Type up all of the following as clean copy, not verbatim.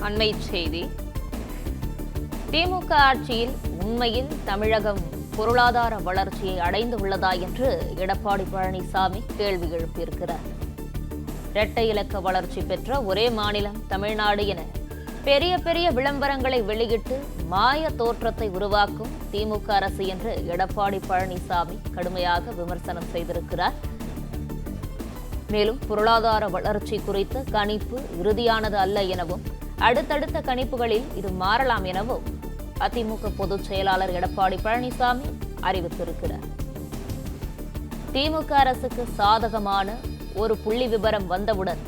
அண்மை செய்தி. திமுக ஆட்சியில் உண்மையில் தமிழகம் பொருளாதார வளர்ச்சியை அடைந்துள்ளதா என்று எடப்பாடி பழனிசாமி கேள்வி எழுப்பியிருக்கிறார். இரட்டை இலக்க வளர்ச்சி பெற்ற ஒரே மாநிலம் தமிழ்நாடு என பெரிய பெரிய விளம்பரங்களை வெளியிட்டு மாய தோற்றத்தை உருவாக்கும் திமுக அரசு என்று எடப்பாடி பழனிசாமி கடுமையாக விமர்சனம் செய்திருக்கிறார். மேலும் பொருளாதார வளர்ச்சி குறித்த கணிப்பு இறுதியானது அல்ல எனவும் அடுத்தடுத்த கணிப்புகளில் இது மாறலாம் எனவும் அதிமுக பொதுச் செயலாளர் எடப்பாடி பழனிசாமி அறிவித்திருக்கிறார். திமுக அரசுக்கு சாதகமான ஒரு புள்ளி விபரம் வந்தவுடன்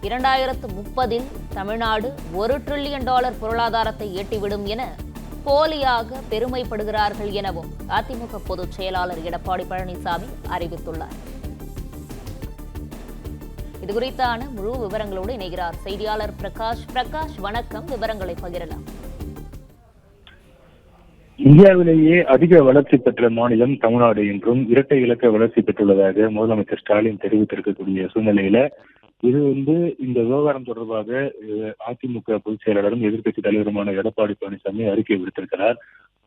2030 தமிழ்நாடு $1 டிரில்லியன் பொருளாதாரத்தை எட்டிவிடும் என போலியாக பெருமைப்படுகிறார்கள் எனவும் அதிமுக பொதுச் செயலாளர் எடப்பாடி பழனிசாமி அறிவித்துள்ளார். இதுகுறித்தான முழு விவரங்களோடு இணைகிறார் செய்தியாளர் பிரகாஷ். பிரகாஷ், வணக்கம். விவரங்களை பகிரலாம். இந்தியாவிலேயே அதிக வளர்ச்சி பெற்ற மாநிலம் தமிழ்நாடு என்றும் இரட்டை இலக்க வளர்ச்சி பெற்றுள்ளதாக முதலமைச்சர் ஸ்டாலின் தெரிவித்திருக்கக்கூடிய சூழ்நிலையில இது இந்த விவகாரம் தொடர்பாக அதிமுக பொதுச் செயலாளரும் எதிர்க்கட்சி தலைவருமான எடப்பாடி பழனிசாமி அறிக்கை விடுத்திருக்கிறார்.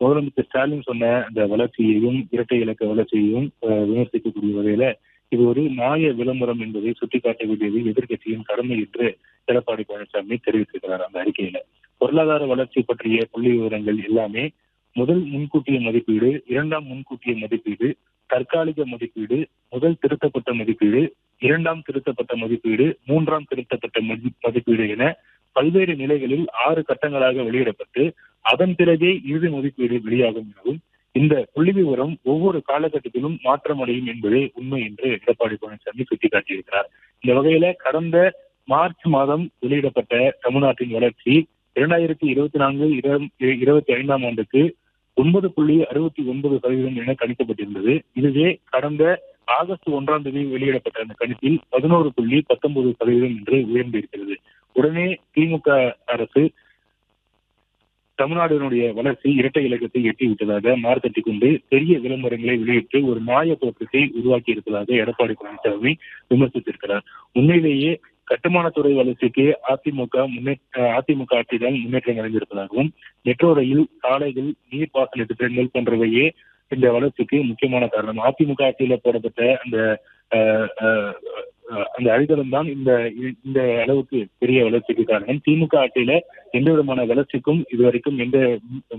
முதலமைச்சர் ஸ்டாலின் சொன்ன அந்த வளர்ச்சியையும் இரட்டை இலக்க வளர்ச்சியையும் விமர்சிக்கக்கூடிய வகையில இது ஒரு மாய விளம்பரம் என்பதை சுட்டிக்காட்ட வேண்டியது எதிர்க்கட்சியின் கடமை என்று எடப்பாடி பழனிசாமி தெரிவித்திருக்கிறார். அந்த அறிக்கையில பொருளாதார வளர்ச்சி பற்றிய புள்ளி விவரங்கள் எல்லாமே முதல் முன்கூட்டிய மதிப்பீடு, இரண்டாம் முன்கூட்டிய மதிப்பீடு, தற்காலிக மதிப்பீடு, முதல் திருத்தப்பட்ட மதிப்பீடு, இரண்டாம் திருத்தப்பட்ட மதிப்பீடு, மூன்றாம் திருத்தப்பட்ட மதிப்பீடு என பல்வேறு நிலைகளில் 6 கட்டங்களாக வெளியிடப்பட்டு அதன் பிறகே இறுதி மதிப்பீடு வெளியாகும் எனவும் இந்த புள்ளி விவரம் ஒவ்வொரு காலகட்டத்திலும் மாற்றமடையும் என்பதே உண்மை என்று எடப்பாடி பழனிசாமி சுட்டிக்காட்டியிருக்கிறார். இந்த வகையில கடந்த மார்ச் மாதம் வெளியிடப்பட்ட தமிழ்நாட்டின் வளர்ச்சி 2024-25 ஆண்டுக்கு 9.69% என கணிக்கப்பட்டிருந்தது. இதுவே கடந்த ஆகஸ்ட் 1ஆம் தேதி வெளியிடப்பட்ட அந்த கணிப்பில் 11.19% என்று உயர்ந்திருக்கிறது. உடனே திமுக அரசு தமிழ்நாட்டினுடைய வளர்ச்சி இரட்டை இலக்கத்தை எட்டிவிட்டதாக மார்த்தட்டிக் கொண்டு பெரிய விளம்பரங்களை வெளியிட்டு ஒரு மாய தோற்றத்தை உருவாக்கி இருப்பதாக எடப்பாடி பழனிசாமி விமர்சித்திருக்கிறார். உண்மையிலேயே கட்டுமானத்துறை வளர்ச்சிக்கு அதிமுக ஆட்சிதான் முன்னேற்றம் அடைந்திருப்பதாகவும் மெட்ரோ ரயில், சாலைகள், நீர்ப்பாசன திட்டங்கள் போன்றவையே இந்த வளர்ச்சிக்கு முக்கியமான காரணம். அதிமுக ஆட்சியில போடப்பட்ட அந்த அடித்தளம் தான் இந்த அளவுக்கு பெரிய வளர்ச்சிக்கு காரணம். திமுக ஆட்சியில எந்த விதமான வளர்ச்சிக்கும் இதுவரைக்கும் எந்த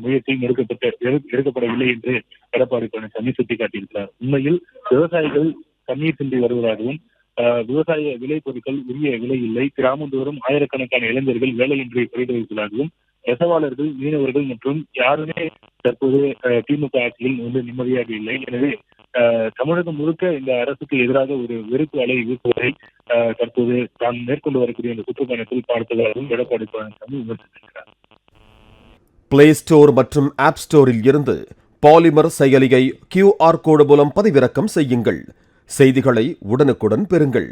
முயற்சியும் எடுக்கப்படவில்லை என்று எடப்பாடி பழனிசாமி சுட்டிக்காட்டியிருக்கிறார். உண்மையில் விவசாயிகள் கண்ணீர் சிந்தி வருவதாகவும் விவசாய விளை பொருட்கள் உரிய விலை இல்லை, கிராமந்தோறும் ஆயிரக்கணக்கான இளைஞர்கள் வேலையின்றி பரிதவிப்பதாகவும் நெசவாளர்கள், மீனவர்கள் மற்றும் யாருமே தற்போது திமுக ஆட்சியில் நிம்மதியாக இல்லை. எனவே தமிழகம் முழுக்க இந்த அரசுக்கு எதிராக ஒரு வெறுப்பு அலை வீசுவதை தற்போது தான் மேற்கொண்டு வரக்கூடிய இந்த சுற்றுப்பயணத்தில் பார்ப்பதாகவும் எடப்பாடி பழனிசாமி விமர்சித்திருக்கிறார். பிளே ஸ்டோர் மற்றும் ஆப் ஸ்டோரில் இருந்து பாலிமர் செயலியை QR கோடு மூலம் பதிவிறக்கம் செய்யுங்கள். செய்திகளை உடனுக்குடன் பெறுங்கள்.